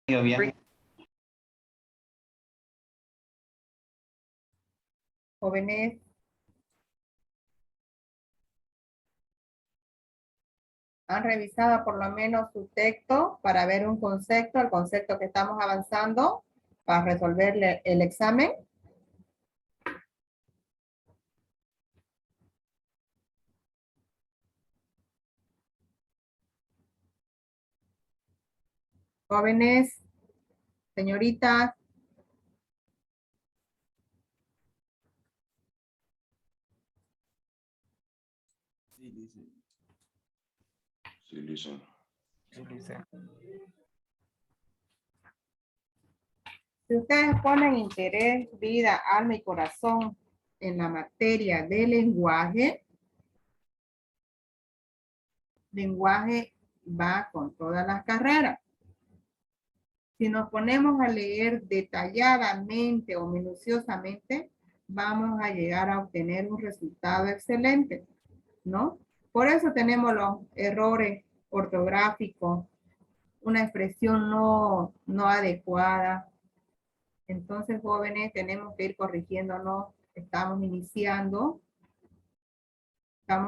Bien. Jóvenes, han revisado por lo menos su texto para ver un concepto, el concepto que estamos avanzando para resolver el examen. Jóvenes, señoritas, Sí, listen. si ustedes ponen interés, vida, alma y corazón en la materia de lenguaje va con todas las carreras. Si nos ponemos a leer detalladamente o minuciosamente, vamos a llegar a obtener un resultado excelente, ¿no? Por eso tenemos los errores ortográficos, una expresión no adecuada. Entonces, jóvenes, tenemos que ir corrigiéndonos. Estamos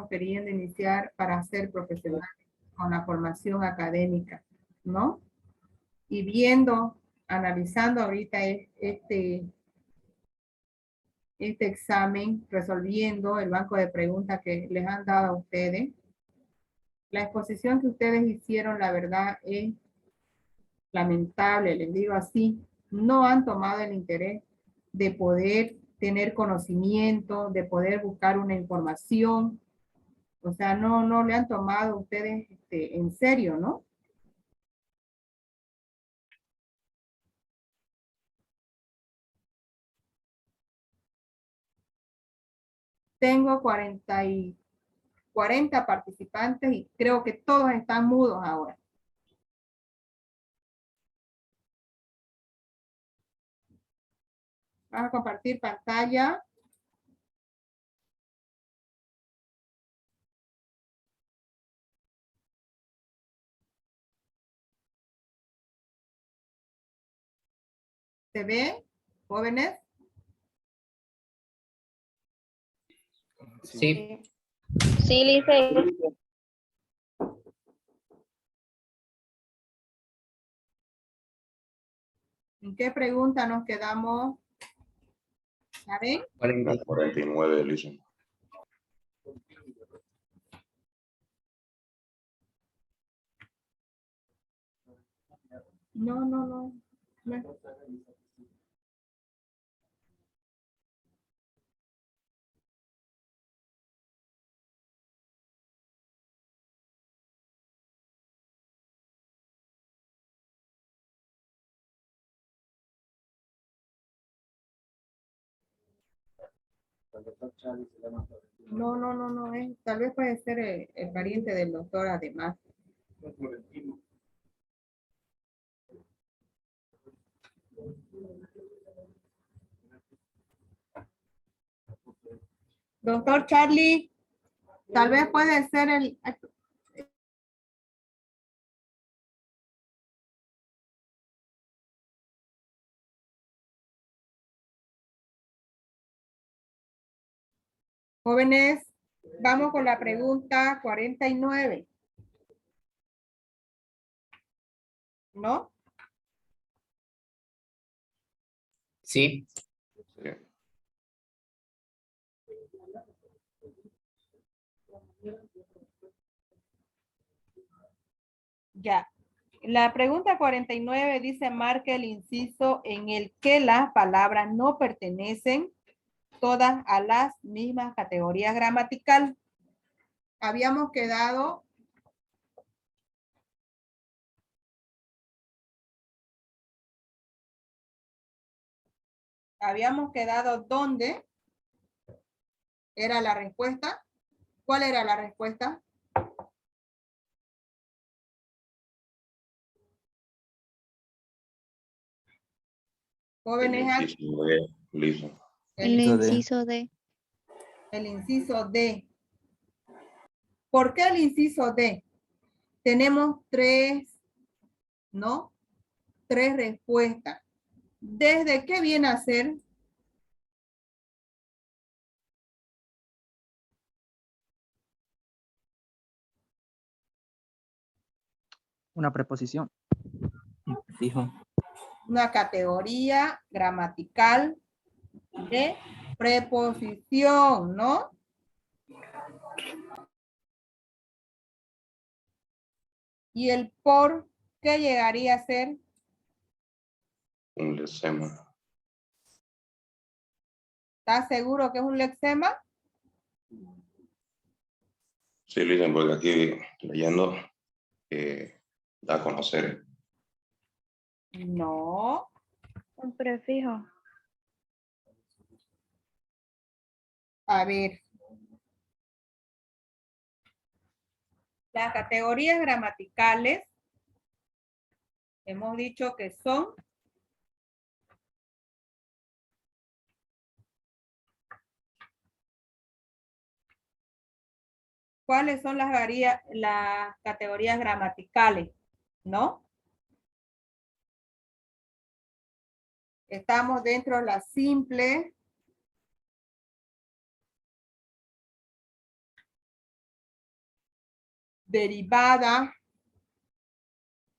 queriendo iniciar para ser profesionales con la formación académica, ¿no? Y analizando ahorita este examen, resolviendo el banco de preguntas que les han dado a ustedes, la exposición que ustedes hicieron, la verdad, es lamentable, les digo así, no han tomado el interés de poder tener conocimiento, de poder buscar una información, o sea, no le han tomado ustedes en serio, ¿no? Tengo 40 participantes y creo que todos están mudos ahora. Vamos a compartir pantalla. ¿Se ve, jóvenes? Sí. Sí, Lice. ¿En qué pregunta nos quedamos? ¿Saben? 49, listen. No. No, tal vez puede ser el pariente del doctor además. Doctor Charlie, tal vez puede ser el... Jóvenes, vamos con la pregunta 49. ¿No? Sí. Sí. Ya. La pregunta 49 dice, marca el inciso en el que las palabras no pertenecen todas a las mismas categorías gramaticales. Habíamos quedado ¿dónde era la respuesta? ¿Cuál era la respuesta? Jóvenes, El inciso D. el inciso D. ¿Por qué el inciso D? Tenemos tres, ¿no? 3 respuestas. ¿Desde qué viene a ser? Una preposición. Fijo. Una categoría gramatical de preposición, ¿no? Y el por, ¿qué llegaría a ser? Un lexema. ¿Estás seguro que es un lexema? Sí, listen, porque aquí leyendo da a conocer. No. Un prefijo. A ver. Las categorías gramaticales hemos dicho que son ¿cuáles son las categorías gramaticales? ¿No? Estamos dentro de la simple, derivada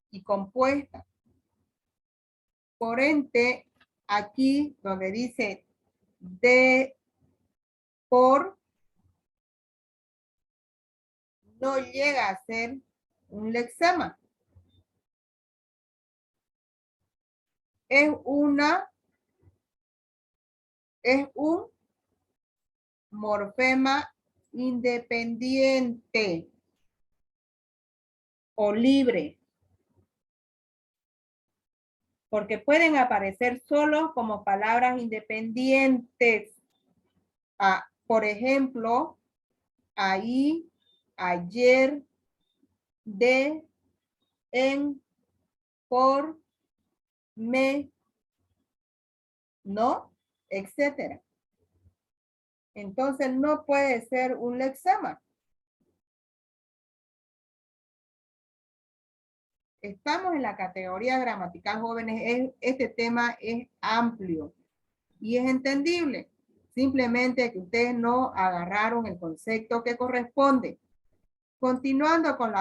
y compuesta. Por ende, aquí donde dice de, por, no llega a ser un lexema. Es un morfema independiente o libre. Porque pueden aparecer solo como palabras independientes. Por ejemplo, ahí, ayer, de, en, por, me, no, etcétera. Entonces no puede ser un lexema. Estamos en la categoría gramatical, jóvenes. Este tema es amplio y es entendible. Simplemente que ustedes no agarraron el concepto que corresponde. Continuando con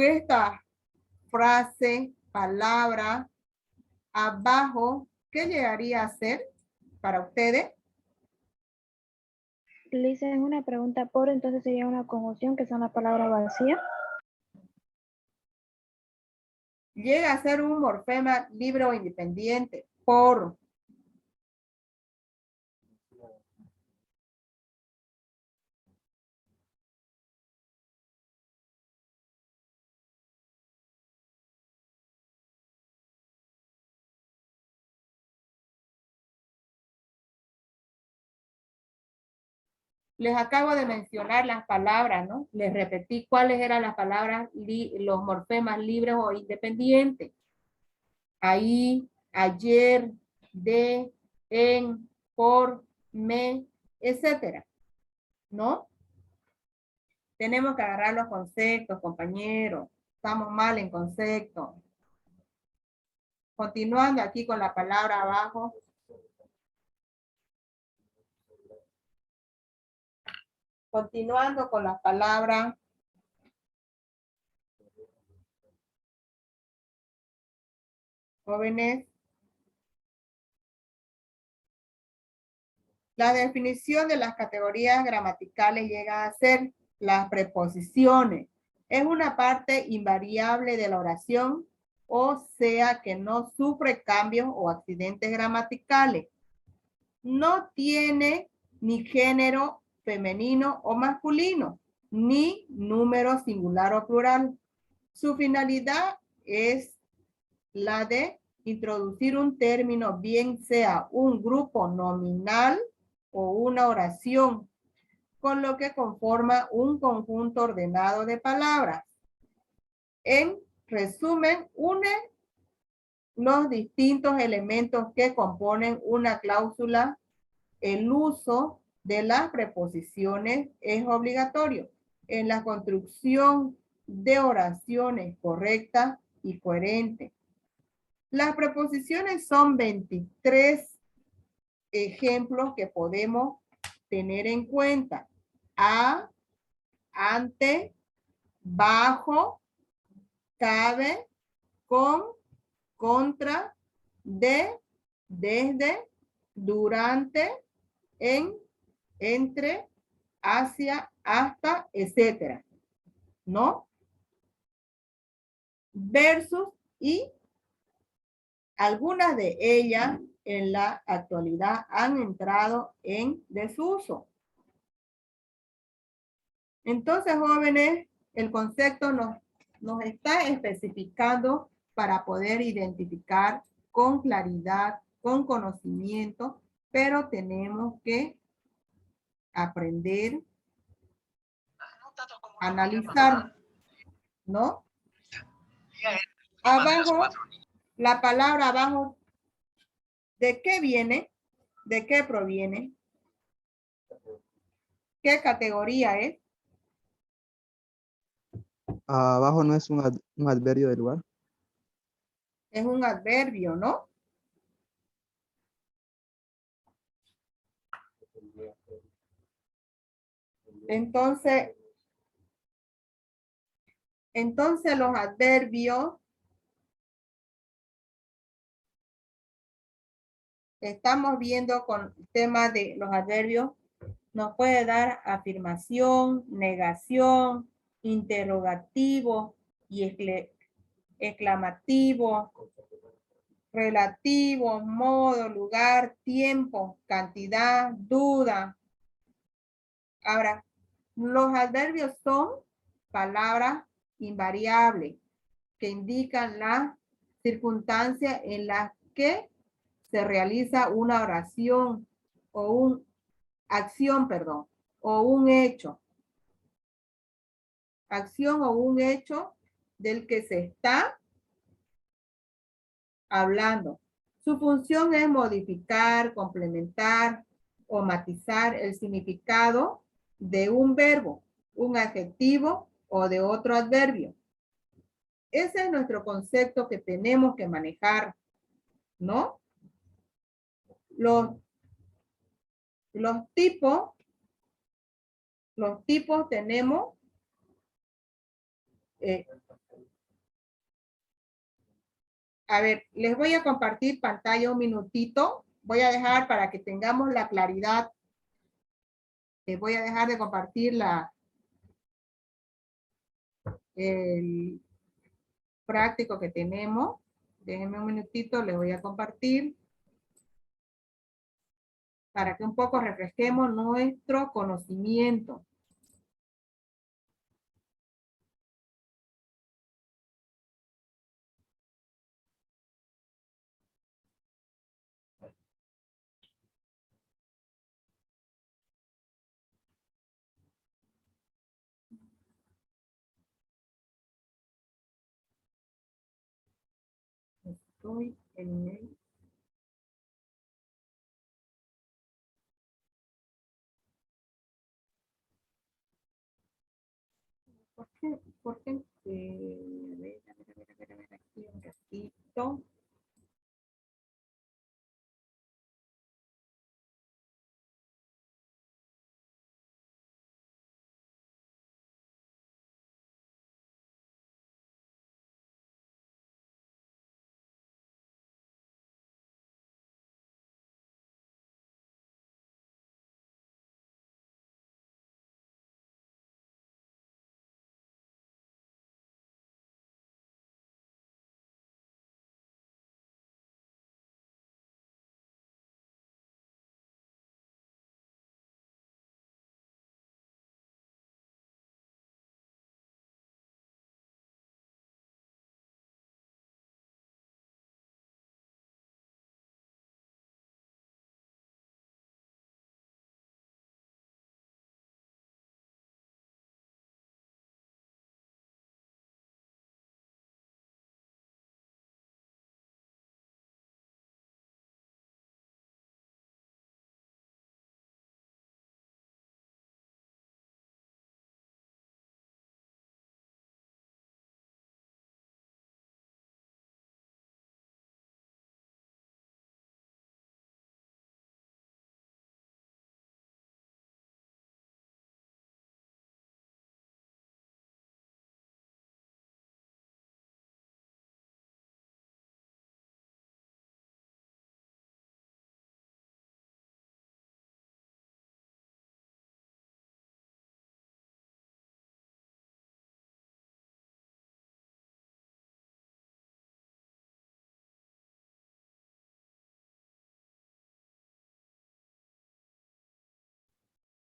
esta frase, palabra, abajo, ¿qué llegaría a ser para ustedes? Le hice una pregunta por, entonces sería una conjunción que son las palabras vacías. Llega a ser un morfema libre o independiente por. Les acabo de mencionar las palabras, ¿no? Les repetí cuáles eran las palabras, los morfemas libres o independientes. Ahí, ayer, de, en, por, me, etcétera. ¿No? Tenemos que agarrar los conceptos, compañeros. Estamos mal en conceptos. Continuando aquí con la palabra abajo. Continuando con la palabra. Jóvenes. La definición de las categorías gramaticales llega a ser las preposiciones. Es una parte invariable de la oración, o sea que no sufre cambios o accidentes gramaticales. No tiene ni género femenino o masculino, ni número singular o plural. Su finalidad es la de introducir un término, bien sea un grupo nominal o una oración, con lo que conforma un conjunto ordenado de palabras. En resumen, une los distintos elementos que componen una cláusula. El uso de las preposiciones es obligatorio. En la construcción de oraciones correctas y coherentes. Las preposiciones son 23 ejemplos que podemos tener en cuenta. A, ante, bajo, cabe, con, contra, de, desde, durante, en, entre, hacia, hasta, etcétera, ¿no? Versus y algunas de ellas en la actualidad han entrado en desuso. Entonces, jóvenes, el concepto nos está especificando para poder identificar con claridad, con conocimiento, pero tenemos que aprender, analizar, ¿no? Abajo, la palabra abajo, ¿de qué viene? ¿De qué proviene? ¿Qué categoría es? Abajo no es un adverbio de lugar. Es un adverbio, ¿no? Entonces los adverbios, estamos viendo con el tema de los adverbios, nos puede dar afirmación, negación, interrogativo y exclamativo, relativo, modo, lugar, tiempo, cantidad, duda. Ahora, los adverbios son palabras invariables que indican las circunstancias en las que se realiza una oración o una acción, perdón, o un hecho. Acción o un hecho del que se está hablando. Su función es modificar, complementar o matizar el significado de un verbo, un adjetivo o de otro adverbio. Ese es nuestro concepto que tenemos que manejar, ¿no? Los tipos tenemos a ver, les voy a compartir pantalla un minutito. Voy a dejar para que tengamos la claridad. Les voy a dejar de compartir el práctico que tenemos. Déjenme un minutito, les voy a compartir para que un poco refresquemos nuestro conocimiento. Estoy en el... ¿Por qué? ¿Por qué? A ver, aquí un ratito.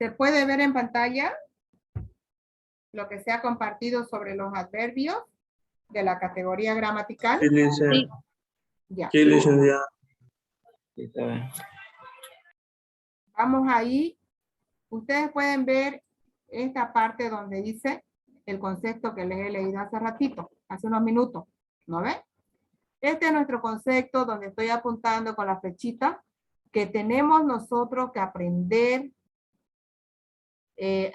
¿Se puede ver en pantalla lo que se ha compartido sobre los adverbios de la categoría gramatical? Sí, licenciada. Ya. Sí, licenciada. Sí, está bien. Vamos ahí. Ustedes pueden ver esta parte donde dice el concepto que les he leído hace ratito, hace unos minutos. ¿No ven? Este es nuestro concepto donde estoy apuntando con la flechita que tenemos nosotros que aprender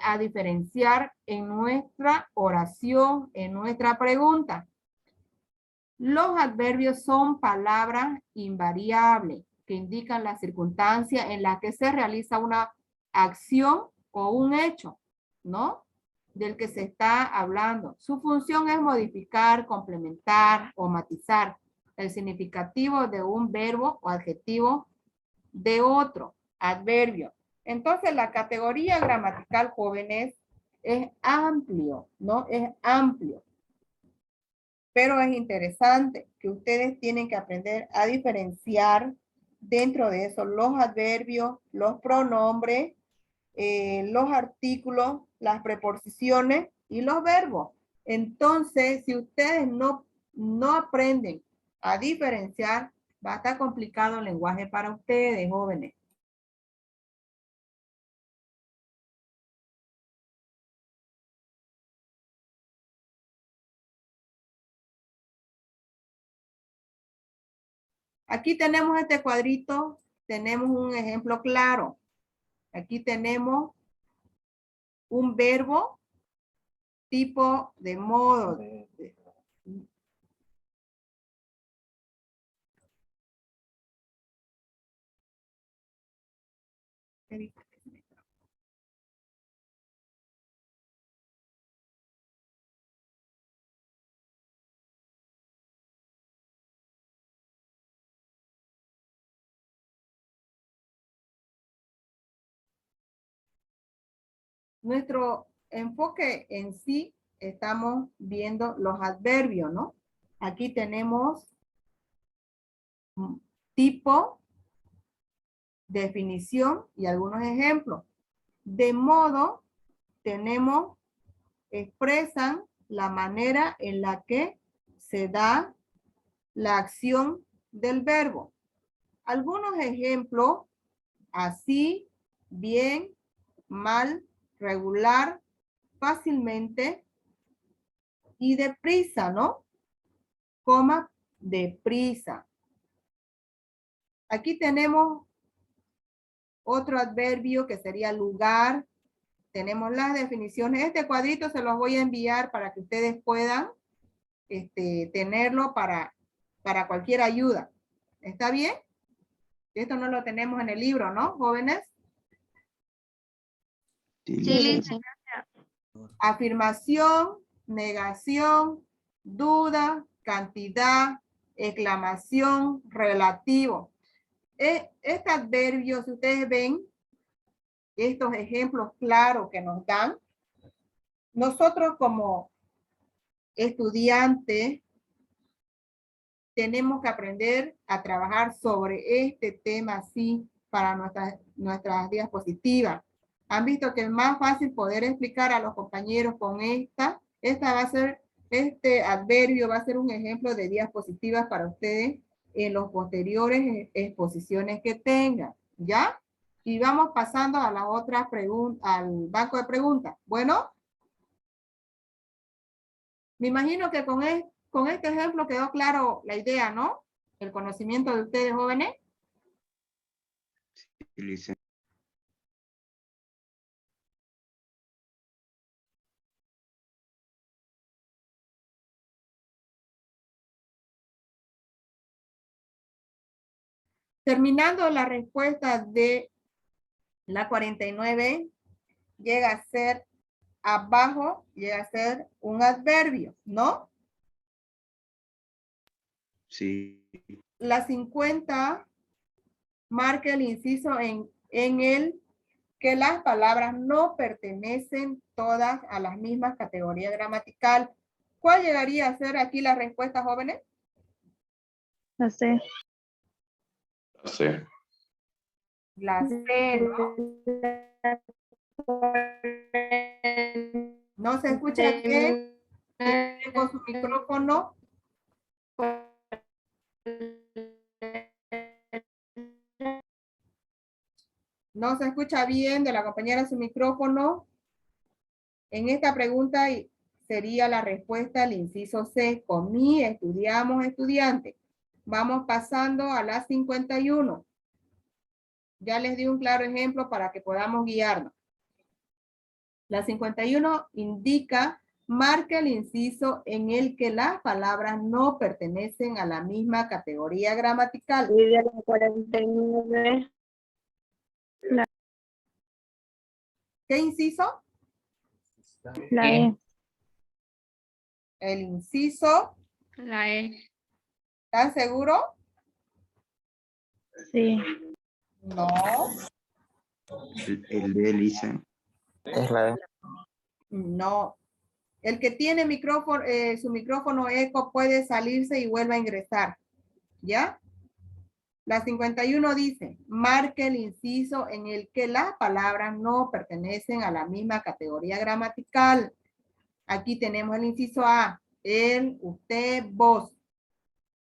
a diferenciar en nuestra oración, en nuestra pregunta. Los adverbios son palabras invariables que indican la circunstancia en la que se realiza una acción o un hecho, ¿no? Del que se está hablando. Su función es modificar, complementar o matizar el significativo de un verbo o adjetivo de otro adverbio. Entonces, la categoría gramatical, jóvenes, es amplio, ¿no? Es amplio. Pero es interesante que ustedes tienen que aprender a diferenciar dentro de eso los adverbios, los pronombres, los artículos, las preposiciones y los verbos. Entonces, si ustedes no aprenden a diferenciar, va a estar complicado el lenguaje para ustedes, jóvenes. Aquí tenemos este cuadrito, tenemos un ejemplo claro. Aquí tenemos un verbo, tipo de modo. Nuestro enfoque en sí, estamos viendo los adverbios, ¿no? Aquí tenemos tipo, definición y algunos ejemplos. De modo, tenemos, expresan la manera en la que se da la acción del verbo. Algunos ejemplos, así, bien, mal, regular, fácilmente y deprisa, ¿no? Coma, deprisa. Aquí tenemos otro adverbio que sería lugar. Tenemos las definiciones. Este cuadrito se los voy a enviar para que ustedes puedan tenerlo para cualquier ayuda. ¿Está bien? Esto no lo tenemos en el libro, ¿no, jóvenes? Sí, Sí, licenciada. Afirmación, negación, duda, cantidad, exclamación, relativo. Este adverbio, si ustedes ven estos ejemplos claros que nos dan, nosotros como estudiantes tenemos que aprender a trabajar sobre este tema así para nuestras diapositivas. Han visto que es más fácil poder explicar a los compañeros con esta va a ser, este adverbio va a ser un ejemplo de diapositivas para ustedes en los posteriores exposiciones que tengan, ¿ya? Y vamos pasando a las otras preguntas, al banco de preguntas. Bueno, me imagino que con este ejemplo quedó claro la idea, ¿no? El conocimiento de ustedes, jóvenes. Sí, licenciada. Terminando la respuesta de la 49, llega a ser abajo, llega a ser un adverbio, ¿no? Sí. La 50 marca el inciso en el que las palabras no pertenecen todas a las mismas categorías gramaticales. ¿Cuál llegaría a ser aquí la respuesta, jóvenes? No sé. Sí. La C, ¿no? No se escucha bien. Tiene con su micrófono. No se escucha bien de la compañera su micrófono. En esta pregunta sería la respuesta al inciso C. Comí, estudiamos, estudiante. Vamos pasando a la 51. Ya les di un claro ejemplo para que podamos guiarnos. La 51 indica, marca el inciso en el que las palabras no pertenecen a la misma categoría gramatical. Y de la 49, ¿Qué inciso? la E. El inciso. La E. ¿Están seguros? Sí. No. El de Lisa. Es la E. No. El que tiene micrófono, su micrófono eco puede salirse y vuelve a ingresar. ¿Ya? La 51 dice, marque el inciso en el que las palabras no pertenecen a la misma categoría gramatical. Aquí tenemos el inciso A, él, usted, vos.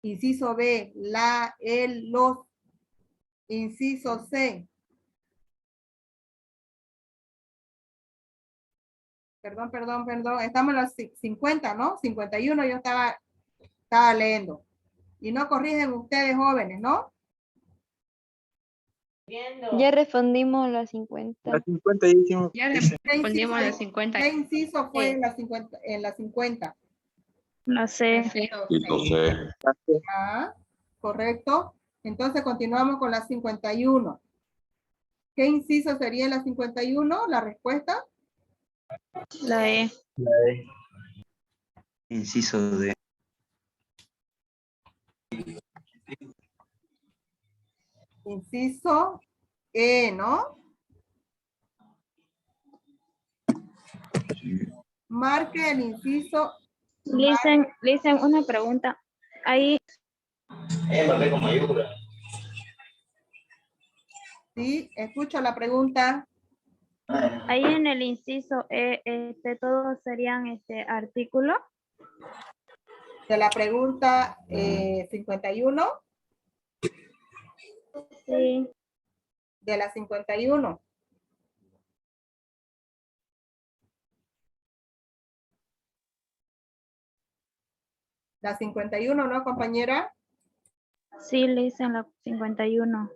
Inciso B, la, él, los. Inciso C. Perdón. Estamos en los 50, ¿no? 51 yo estaba leyendo. Y no corrigen ustedes jóvenes, ¿no? Ya respondimos las 50. La 50 ya hicimos. Ya ¿Qué respondimos inciso, a 50. ¿qué inciso fue en la 50? En la 50? La C. Sí. Inciso C. Ah, correcto. Entonces continuamos con la 51. ¿Qué inciso sería en la 51? La respuesta. La E. La E. Inciso D. Inciso E, ¿no? Marque el inciso. Listen, una pregunta. Ahí, Marqué con mayúscula. Sí, escucho la pregunta. ahí en el inciso E, todos serían artículos. De la pregunta 51. Sí. De la 51. La 51, ¿no, compañera? Sí, listen, la 51.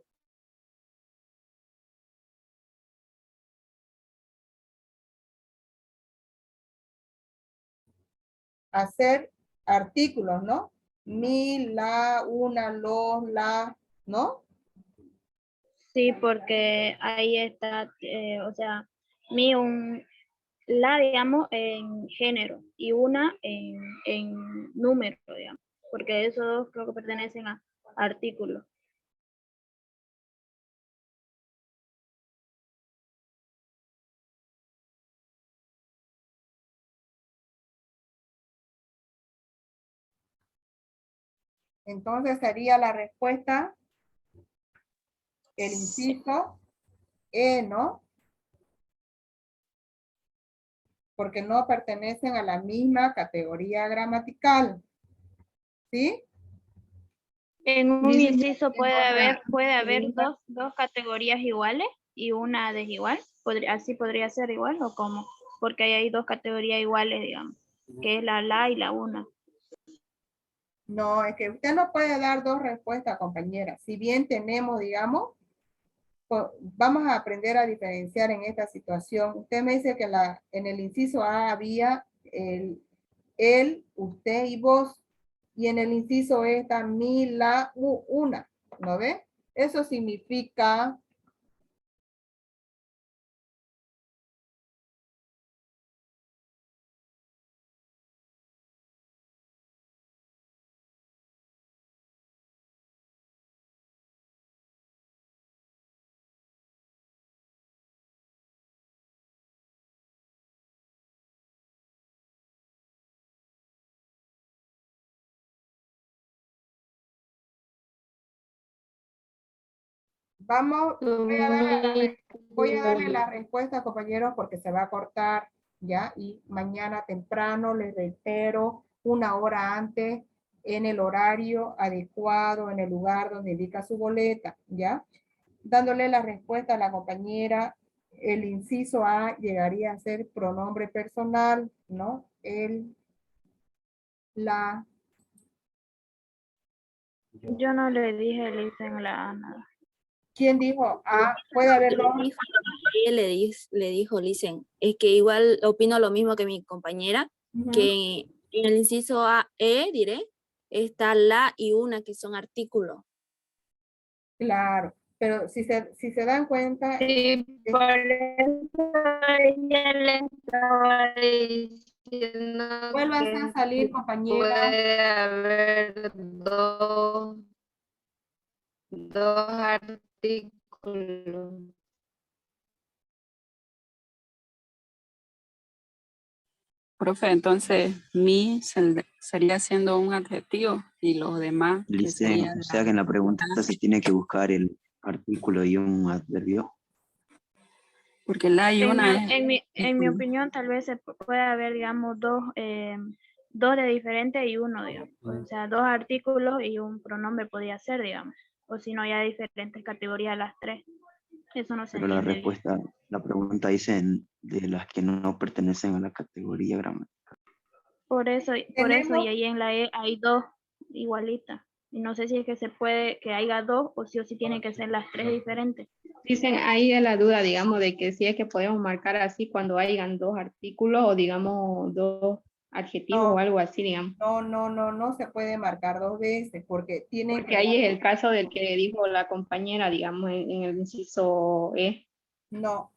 Hacer artículos, ¿no? Mi, la, una, los, la, ¿no? Sí, porque ahí está, o sea, la, digamos, en género y una en número, digamos, porque esos dos creo que pertenecen a artículos. Entonces sería la respuesta el inciso E, ¿no? Porque no pertenecen a la misma categoría gramatical. ¿Sí? En un Dice- inciso puede haber dos categorías iguales y una desigual. Así podría ser igual o cómo, porque ahí hay dos categorías iguales, digamos, que es la y la una. No, es que usted no puede dar dos respuestas, compañera. Si bien tenemos, digamos, vamos a aprender a diferenciar en esta situación. Usted me dice que en el inciso A había él, usted y vos. Y en el inciso E está mi, la, una. ¿No ve? Eso significa Voy a darle la respuesta, compañeros, porque se va a cortar, ¿ya? Y mañana temprano, les reitero, 1 hora antes, en el horario adecuado, en el lugar donde indica su boleta, ¿ya? Dándole la respuesta a la compañera, el inciso A llegaría a ser pronombre personal, ¿no? El, la. Yo no le dije, Listen, la A nada. ¿Quién dijo A? Puede haber dos. Ella le dijo, Listen, es que igual opino lo mismo que mi compañera, Ujú. que en el inciso A, diré, está la y una que son artículos. Claro, pero si se dan cuenta, Sí, por eso ella le estaba diciendo vuélvanse a salir, compañera. puede haber dos artículos. Profe, entonces mi sería siendo un adjetivo y los demás que Licen, serían o sea que en la pregunta se tiene que buscar el artículo y un adverbio. porque la y una es En mi opinión, tal vez se puede haber, digamos, dos de diferente y uno, digamos. O sea, 2 artículos y un pronombre podría ser, digamos. O si no, ya diferentes categorías las 3. Eso no se Pero la entiende bien. respuesta, la pregunta dice de las que no pertenecen a la categoría gramatical. Por eso, y ahí en la E hay 2 igualitas. Y no sé si es que se puede que haya 2 o si tienen que ser las 3 diferentes. Dicen ahí de la duda, digamos, de que si es que podemos marcar así cuando hayan 2 artículos o digamos 2 adjetivos No. o algo así, digamos. No se puede marcar 2 veces porque tienen Porque ahí es el caso del que dijo la compañera, digamos, en el inciso E. No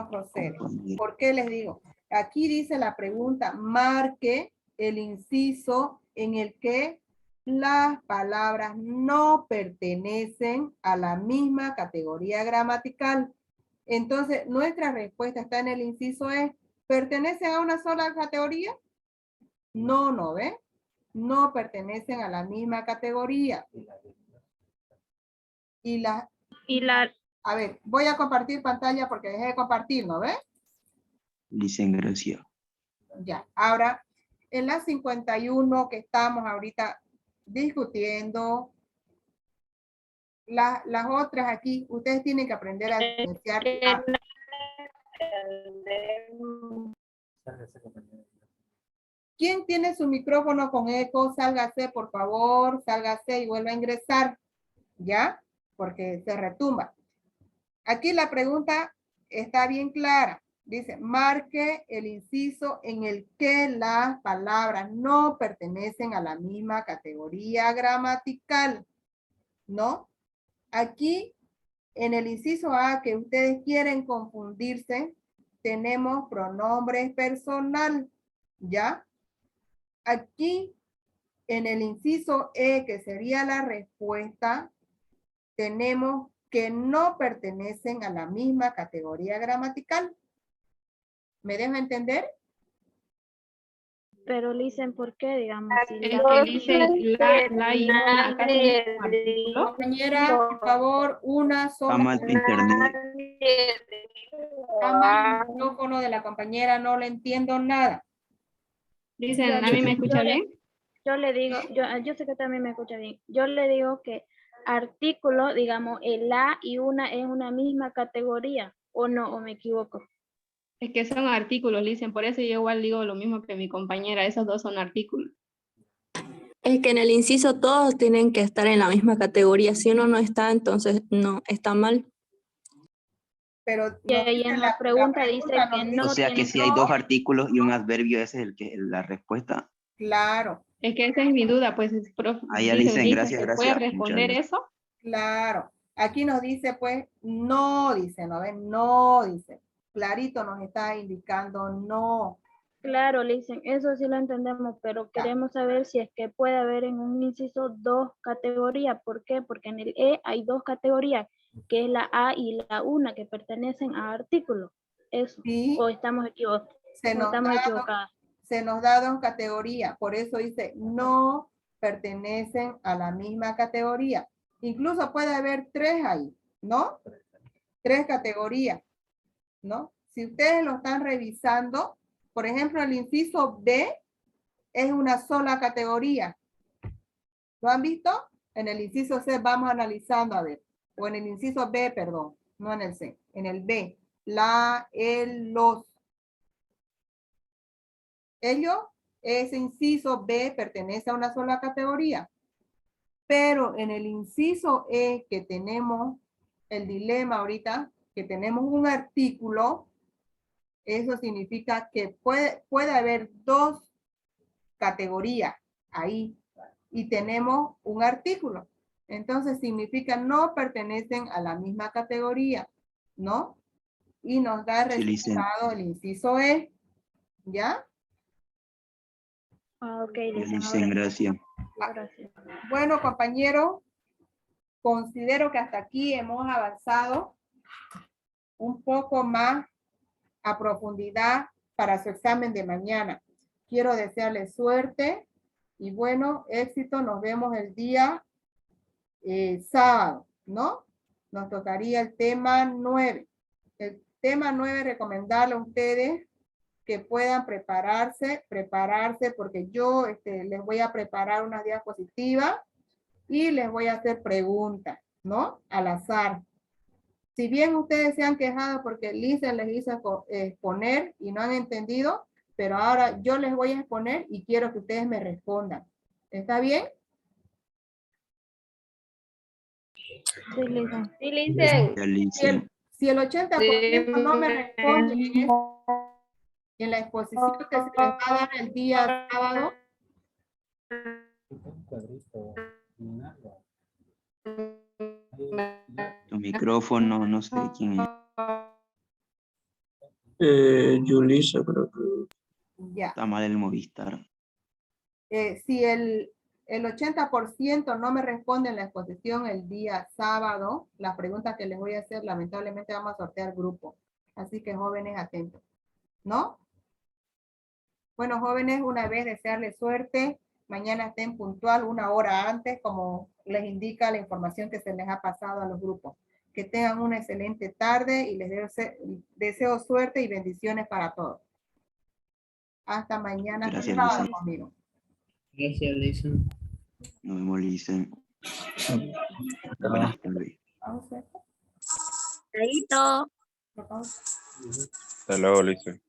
procede. ¿Por qué les digo? Aquí dice la pregunta, marque el inciso en el que las palabras no pertenecen a la misma categoría gramatical. Entonces, nuestra respuesta está en el inciso E. ¿Pertenecen a una sola categoría? No, ¿ve? No pertenecen a la misma categoría. A ver, voy a compartir pantalla porque dejé de compartir, ¿no ve? Licen, gracias. Ya, ahora, en la 51 que estamos ahorita discutiendo, las otras aquí, ustedes tienen que aprender a diferenciar. ¿Quién tiene su micrófono con eco? Sálgase, por favor, sálgase y vuelva a ingresar, ¿ya? Porque se retumba. Aquí la pregunta está bien clara. Dice, marque el inciso en el que las palabras no pertenecen a la misma categoría gramatical, ¿no? Aquí, en el inciso A, que ustedes quieren confundirse, tenemos pronombre personal, ¿ya? Aquí, en el inciso E, que sería la respuesta, tenemos que no pertenecen a la misma categoría gramatical. ¿Me dejo entender? Pero Listen, ¿por qué, digamos? Si Es que dicen la y una, ¿acaso no es un artículo? Compañera, por favor, una sola. Está mal tu internet. Está mal el micrófono de la compañera, no le entiendo nada. Dicen, ¿a mí me escucha bien? Yo le digo, yo sé que también me escucha bien. Yo le digo que artículo, digamos, el la y una es una misma categoría, ¿o no? ¿O me equivoco? Es que son artículos, dicen, por eso yo igual digo lo mismo que mi compañera, esos 2 son artículos. Es que en el inciso todos tienen que estar en la misma categoría. Si uno no está, entonces no, está mal. Pero Y ahí en la pregunta dice que no. O sea que si hay 2 artículos y un adverbio, ese es la respuesta. Claro. Es que esa es mi duda, pues, profe. Ahí ya dicen, gracias, ¿se gracias. puede responder eso? Claro. Aquí nos dice, pues, no dice, ¿no ven? No dice. Clarito nos está indicando no. Claro, Listen, eso sí lo entendemos, pero queremos saber si es que puede haber en un inciso 2 categorías. ¿Por qué? Porque en el E hay 2 categorías, que es la A y la una, que pertenecen a artículos. Eso. Sí. ¿O estamos equivocados? Se nos da 2 categorías, por eso dice no pertenecen a la misma categoría. Incluso puede haber 3 ahí, ¿no? 3 categorías, ¿no? Si ustedes lo están revisando, por ejemplo, el inciso B es una sola categoría. ¿Lo han visto? En el inciso C vamos analizando, a ver. O en el inciso B, perdón, no en el C, en el B. La, el, los. Ellos, ese inciso B pertenece a una sola categoría. Pero en el inciso E que tenemos el dilema ahorita, que tenemos un artículo, eso significa que puede haber 2 categorías ahí y tenemos un artículo. Entonces significa no pertenecen a la misma categoría, ¿no? Y nos da el Sí, licenciada. resultado el inciso E, ¿ya? Ah, ok, Sí, licenciada. licenciada, gracias. Gracias. Bueno, compañeros, considero que hasta aquí hemos avanzado un poco más a profundidad para su examen de mañana. Quiero desearles suerte y bueno, éxito. Nos vemos el día sábado, ¿no? Nos tocaría el tema 9. El tema 9, recomendarle a ustedes que puedan prepararse porque yo les voy a preparar una diapositiva y les voy a hacer preguntas, ¿no? Al azar. Si bien ustedes se han quejado porque Lisa les hizo exponer y no han entendido, pero ahora yo les voy a exponer y quiero que ustedes me respondan. ¿Está bien? Sí, licenciada. Sí, licenciada. Ya, licenciada. Si el 80% no me responde en la exposición que se les va a dar el día sábado, Tu micrófono, no sé quién es. Yulisa, creo que. ya. Está mal el Movistar. Si el 80% no me responde en la exposición el día sábado, las preguntas que les voy a hacer, lamentablemente vamos a sortear grupo. Así que jóvenes, atentos, ¿no? Bueno, jóvenes, una vez desearles suerte. Mañana estén puntual 1 hora antes, como les indica la información que se les ha pasado a los grupos. Que tengan una excelente tarde y les deseo suerte y bendiciones para todos. Hasta mañana. Hasta Gracias, sábado licenciada. conmigo. Gracias, Lisa. Nos vemos, licenciada. Buenas tardes. Vamos a hacer. Chaito. Vamos. Hasta luego, Lice.